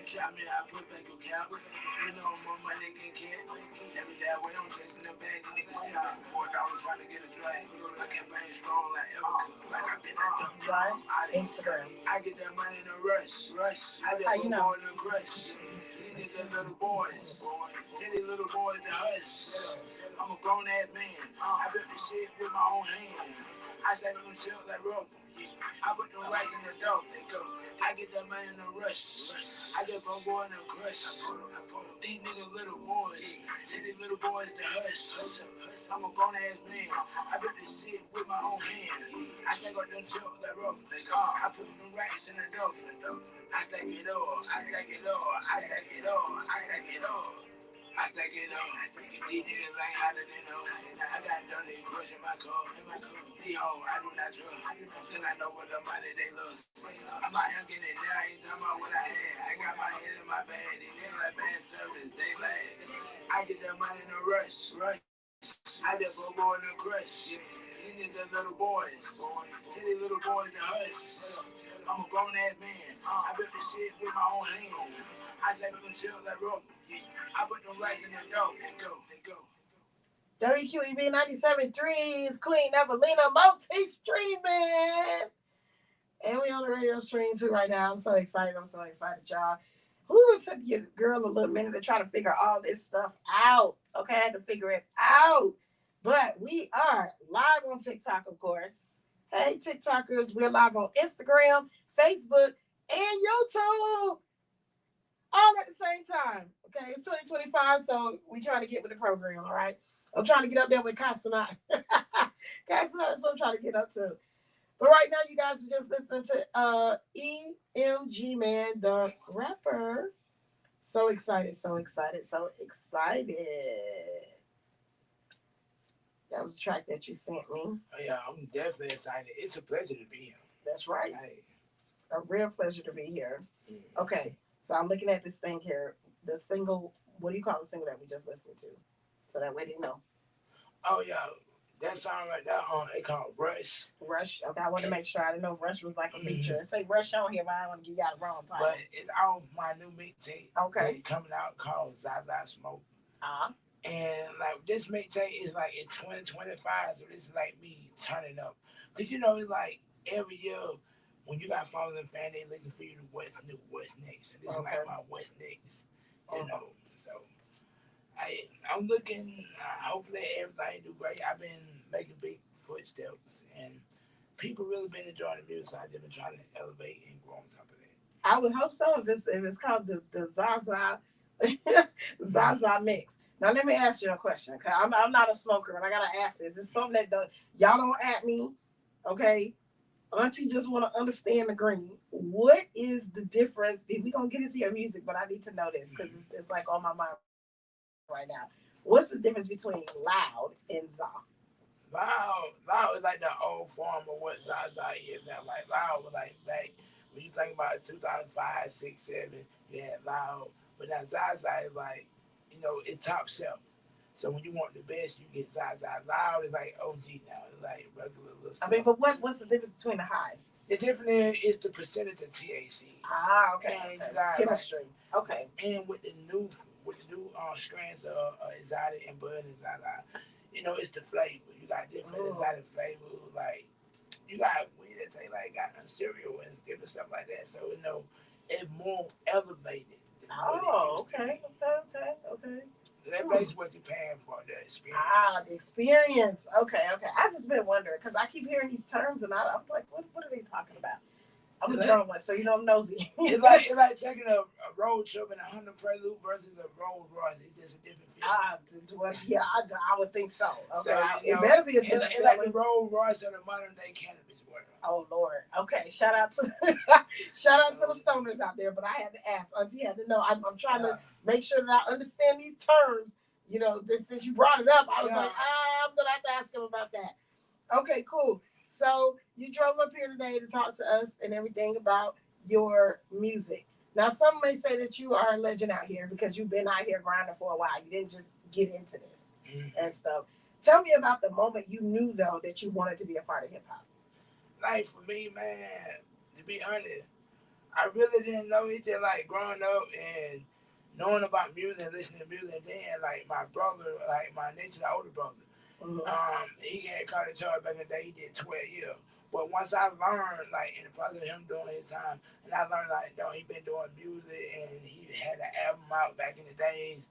Shot me, I put back your cap. You know more money can get. Every day when I'm chasing the bag, the niggas still looking for $4 trying to get a drag. I campaign strong like ever could, like I've been at This is right. Instagram. I get that money in a rush. I just go more in a crush. These niggas little boys. Tell these little boys to hush. I'm a grown ass man. I built this shit with my own hand. I say them shit like rubber. I put them racks in the dough. I get that money in a rush. I just go boy in a crush. These niggas little boys. Tell these little boys to hush. I'm a grown ass man. I built this shit with my own hand. I stack up them shit like rubber. I put them racks in the dough. I stack it up. I stack it up. I stack it up. I stack it up. I stack it up. These niggas ain't hotter than no. I got dirty crush in my car. These hoes, I do not trust. Till I know what the money they lust. I'm out here getting it now. I ain't talking about what I had. I got my head in my bag. These niggas like bad service. They lag. I get that money in a rush. I just go boy in a crush. These niggas little boys. Tell these little boys to hush. I'm a grown ass man. I built this shit with my own hand. I say them shit like rubber. I put them lights in the dough. Let go. WQEB 97.3's Queen Evelina multi streaming. And we on the radio stream too right now. I'm so excited, y'all. Who took your girl a little minute to try to figure all this stuff out. Okay, I had to figure it out. But we are live on TikTok, of course. Hey, TikTokers, we're live on Instagram, Facebook, and YouTube. All at the same time. Okay, it's 2025, so we trying to get with the program, all right? I'm trying to get up there with Casanat. Casanat is what I'm trying to get up to. But right now, you guys are just listening to Emgman The Rapper. So excited. That was the track that you sent me. Oh, yeah, I'm definitely excited. It's a pleasure to be here. That's right. Hey. A real pleasure to be here. Okay, so I'm looking at this thing here. The single, what do you call the single that we just listened to? So that way they know. Oh, yeah. That song right there, they called Rush. Rush. Okay, I want to make sure. I didn't know Rush was like a feature. It say Rush on here, but I don't want to give y'all the wrong title. But it's off my new mixtape. Okay. Coming out called Zaza Smoke. And like this mixtape is like it's 2025, so this is like me turning up. Cause you know it's like every year when you got followers and fans, they looking for you to what's new, what's next. And this is like my what's next. You know, so I'm looking. Hopefully everything do great. I've been making big footsteps, and people really been enjoying the music. So I've been trying to elevate and grow on top of that. I would hope so if it's called the Zaza Zaza mix. Now let me ask you a question, cause I'm not a smoker, and I gotta ask this. It's something that y'all don't at me, okay? Auntie just want to understand the green. What is the difference? We gonna get into your music, but I need to know this because it's like on my mind right now. What's the difference between loud and za? Loud is like the old form of what Zaza is now. Like loud was like back when you think about 2005, 6, 7, you had loud, but now Zaza is like, you know, it's top shelf. So when you want the best, you get Zaza. Loud is like OG now. It's like regular little stuff. I mean, but what's the difference between the high? The difference is the percentage of THC. Okay. And chemistry. Like, okay. And with the new strands of exotic and bud and Zaza, you know, it's the flavor. You got different exotic flavor. Like you got weed that taste like got cereal and different stuff like that. So you know, it's more elevated. Okay. That place what you're paying for, the experience. The experience. Okay. I've just been wondering because I keep hearing these terms and I'm like, what are they talking about? I'm a journalist, so you know I'm nosy. it's like taking a road trip in a Honda Prelude versus a Rolls Royce. It's just a different feeling. Yeah, I would think so. Okay, so, it better be a different It's like the Rolls Royce of the modern day cannabis world. Oh Lord. Okay, shout out to the stoners out there. But I had to ask. Auntie had to know. I'm trying to make sure that I understand these terms. You know, since you brought it up, I was like, I'm gonna have to ask him about that. Okay, cool. So you drove up here today to talk to us and everything about your music. Now, some may say that you are a legend out here because you've been out here grinding for a while. You didn't just get into this and stuff. Tell me about the moment you knew, though, that you wanted to be a part of hip hop. Like, for me, man, to be honest, I really didn't know. It's just like growing up and knowing about music and listening to music. And then like my brother, like my next to the older brother, he had caught a charge back in the day. He did 12 years. But once I learned, like in the process of him doing his time, and I learned like, he been doing music and he had an album out back in the days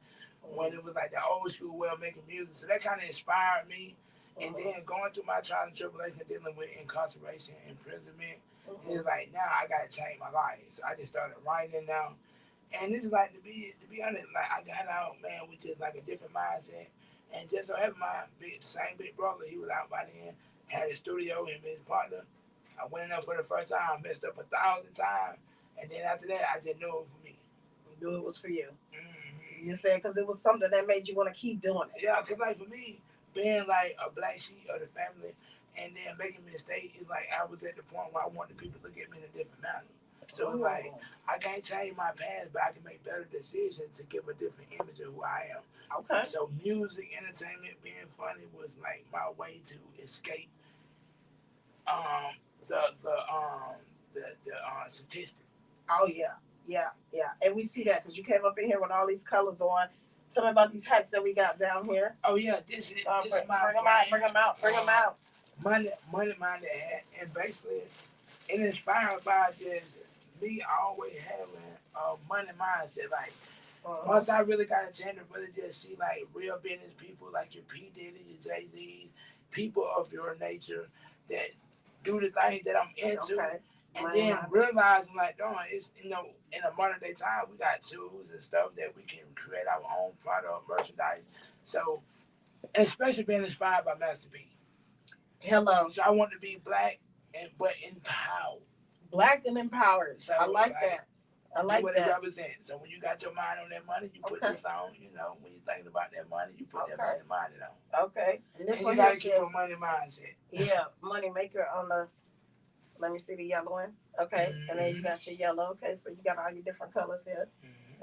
when it was like the old school way of making music. So that kind of inspired me. And then going through my trials and tribulations, dealing with incarceration, imprisonment, it's like now I gotta change my life. So I just started writing now. And it's like to be honest, like I got out, man, with just like a different mindset. And just so happened my same big brother, he was out by then, had a studio, him and his partner. I went in there for the first time, messed up 1,000 times, and then after that, I just knew it was for me. You knew it was for you. Mm-hmm. You said because it was something that made you want to keep doing it. Yeah, because like for me, being like a black sheep of the family and then making mistakes, it's like I was at the point where I wanted people to look at me in a different manner. So it's like I can't change my past, but I can make better decisions to give a different image of who I am. Okay. So music, entertainment, being funny was like my way to escape um the the um the statistic. Oh yeah, yeah. And we see that because you came up in here with all these colors on. Tell me about these hats that we got down here. Oh yeah, this is my bring them out, bring them out. Money minded hat, and basically it inspired by just me always having a money mindset. Like once I really got a chance to really just see like real business people like your P Diddy, your Jay Z, people of your nature that do the things that I'm into. Okay. And then realizing like, it's in a modern day time we got tools and stuff that we can create our own product merchandise. So especially being inspired by Master P. Hello. So I want to be black but empowered. Black and empowered. So I like that. I like what that. It represents. So when you got your mind on that money, you put this on. When you're thinking about that money, you put that money mind on. Okay. And this one you gotta keep a money mindset. Yeah, money maker on the. Let me see the yellow one. Okay, and then you got your yellow. Okay, so you got all your different colors here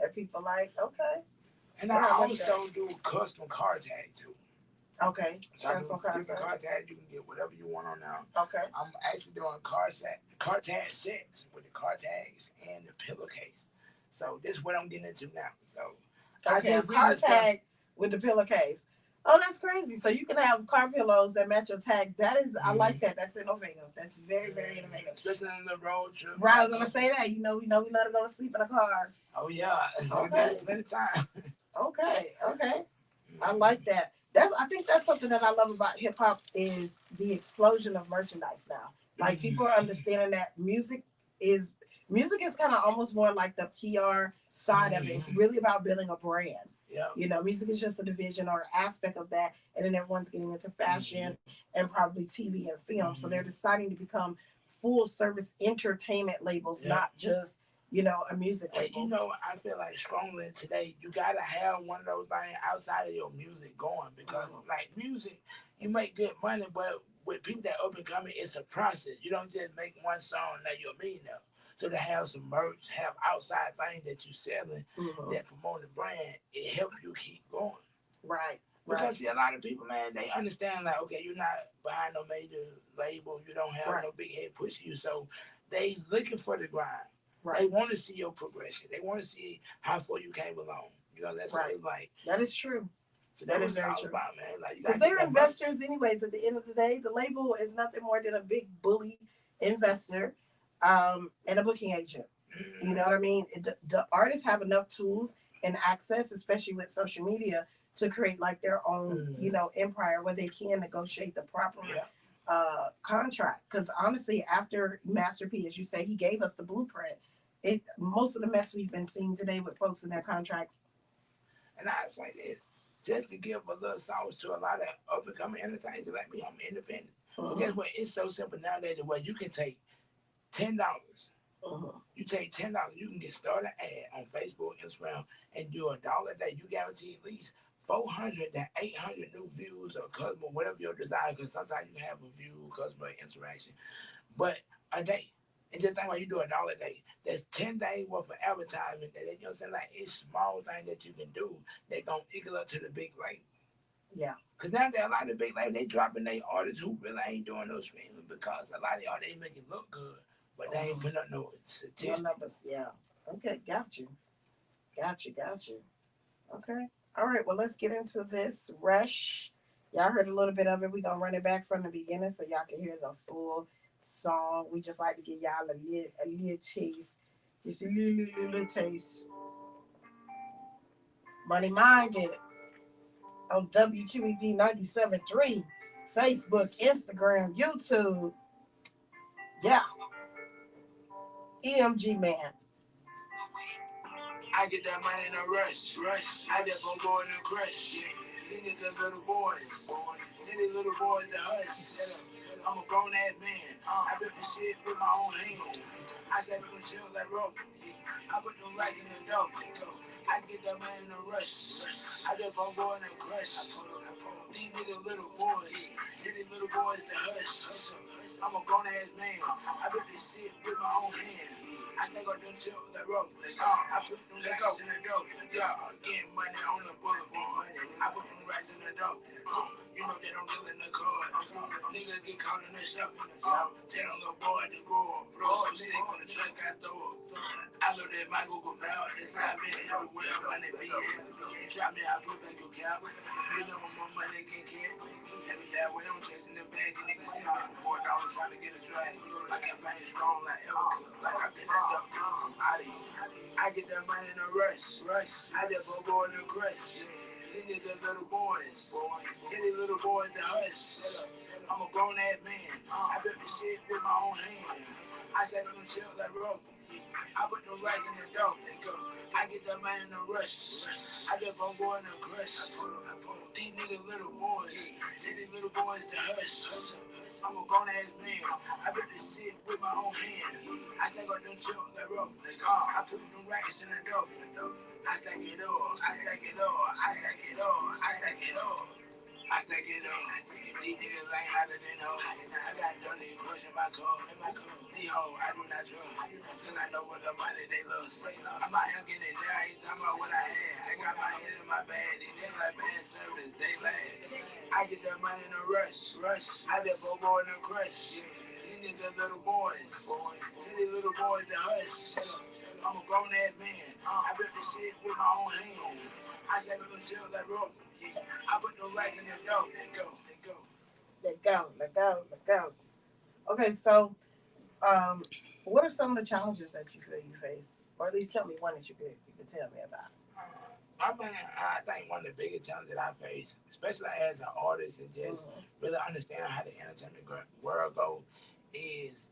that people like. Okay. And I also do custom car tag too. Okay. So different car tags, you can get whatever you want on now. Okay. I'm actually doing car tag sets with the car tags and the pillowcase. So this is what I'm getting into now. So okay, car tag with the pillowcase. Oh, that's crazy. So you can have car pillows that match your tag. That is, I like that. That's innovative. That's very, very innovative. Especially on the road trip. Right, I was gonna say that. We let her go to sleep in a car. Oh yeah. Okay. Plenty of time. Okay. I like that. I think that's something that I love about hip hop is the explosion of merchandise now. Like people are understanding that music is kind of almost more like the PR side of it. It's really about building a brand. Yeah. Music is just a division or aspect of that, and then everyone's getting into fashion and probably TV and film. So they're deciding to become full service entertainment labels, not just a music label. And I feel like strongly today, you gotta have one of those things outside of your music going because like music, you make good money, but with people that up and coming, it's a process. You don't just make one song and now you're a millionaire. So to have some merch, have outside things that you're selling that promote the brand, it helps you keep going. Right. Because see, a lot of people, man, they understand like, okay, you're not behind no major label, you don't have no big head pushing you, so they looking for the grind. Right. They want to see your progression. They want to see how far you came along. That's what it's like. That is true. So that is very true. About, man. Like, because they're investors anyways. At the end of the day, the label is nothing more than a big bully investor and a booking agent. You know what I mean? The artists have enough tools and access, especially with social media, to create like their own, empire where they can negotiate the proper contract. Because honestly, after Master P, as you say, he gave us the blueprint. Most of the mess we've been seeing today with folks in their contracts. And I say this, just to give a little sauce to a lot of up and coming entertainers like me, I'm independent. But guess what? It's so simple nowadays the way you can take $10. You take $10, you can get started ad on Facebook, Instagram, and do $1 a day. You guarantee at least 400 to 800 new views or customer, whatever your desire, because sometimes you can have a view, customer interaction. But a day. And just think about you do $1 a day. That's 10 days worth of advertisement. You know what I'm saying? Like, it's small things that you can do that going to equal up to the big label. Yeah. Because now there are a lot of big labels, they dropping their artists who really ain't doing no streaming because a lot of y'all, they make it look good. but they ain't put up no No statistics. numbers. Yeah. Okay. Got you. Got you. Got you. Okay. All right. Well, let's get into this. Rush. Y'all heard a little bit of it. We're gonna run it back from the beginning so y'all can hear the full song. We just like to give y'all a little taste. Just a little taste. Money Minded on WQEB 97.3. Facebook, Instagram, YouTube. Yeah. EMG Man. I get that money in a rush. I just gon' go in a crush. These niggas little boys. Tell these little boys to hush. I'm a grown ass man. I built this shit with my own hands. I said we can chill like rope. I put them lights in the dope. I get that money in a rush. I just gon' go in a crush. These niggas little boys. Tell these little boys to hush. I'm a grown ass man. I built this shit with my own hands. I still got them chill like rope. I put them racks in the dope. Yeah, getting money on the boulevard. I put them racks in the dope. You know they don't deal in the car. Niggas get caught in the shuffle. Tell them little boy to grow up. Flow so sick on the truck I throw up. I look at my Google Map. Inside me everywhere money be at. You try me, I put back your cap. You know when my money get hit. Every that way I'm chasing the bag. You niggas still making $4 trying to get a drag. I can't find strong like ever. Like I've been I'm out of here. I get that money in a rush. I just go in a crush. These niggas little boys. Tell these little boys to hush. I'm a grown ass man. I built this shit with my own hand. I said I'm chill like rope. I put the lights in the dope. I get that money in a rush. I just go in a crush. These niggas little boys. Tell these little boys to hush. I'm a grown ass man. I built this shit with my own hand. I still got them chill like rope. I put them racks in the dope. I stack it all. I stack it all. I stack it all. I stack it all. I stack it up. These niggas ain't hotter than hoes. I got dirty crush in my car. These hoes, I do not trust. Cause I know what the money they love. I'm out here getting it now. I ain't talking about what I had. I got my head in my bag. These niggas like bad service. They lag. I get that money in a rush. I just go in a crush. These niggas little boys. Tell these little boys to hush. I'm a grown ass man. I built this shit with my own hand. I said we can chill like rope. I put the lights in the dope. Let go. Okay, so what are some of the challenges that you feel you face? Or at least tell me one that you could tell me about. I think one of the biggest challenges that I face, especially as an artist and just really understand how the entertainment world goes, is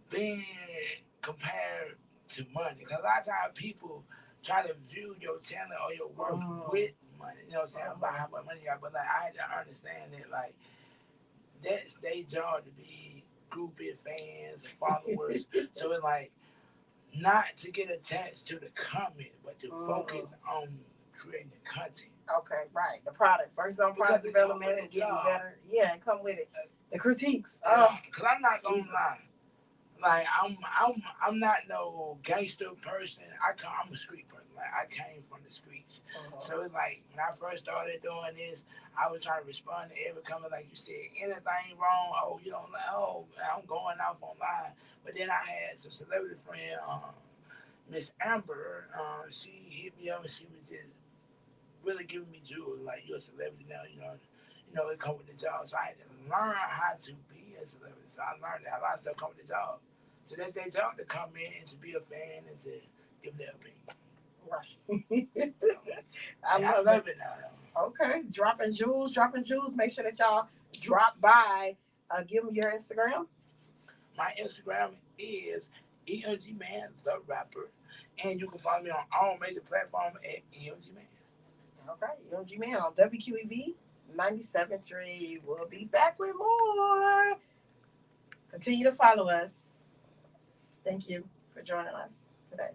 being compared to money. Because a lot of times people try to view your talent or your work with money. You know what I'm saying? About how much money you got. But like I had to understand that like that's their job to be groupie fans and followers. So it's like not to get attached to the comment, but to focus on creating the content. Okay, right. The product. First on product development and getting better. Yeah, and come with it. The critiques. Because I'm not gonna lie. Like I'm not no gangster person. I'm a street person. Like I came from the streets. So it's like when I first started doing this, I was trying to respond to every comment like you said. Anything wrong? Oh, you don't like? Oh, I'm going off online. But then I had some celebrity friend, Miss Amber. She hit me up and she was just really giving me jewels. Like you're a celebrity now. It come with the job. So I had to learn how to be a celebrity. So I learned that a lot of stuff come with the job. So that's their job to come in and to be a fan and to give their opinion. Right. I love it now. Okay. Dropping jewels. Make sure that y'all drop by. Give them your Instagram. My Instagram is Emgman The Rapper. And you can follow me on all major platforms at Emgman. Okay. Emgman on WQEV 97.3. We'll be back with more. Continue to follow us. Thank you for joining us today.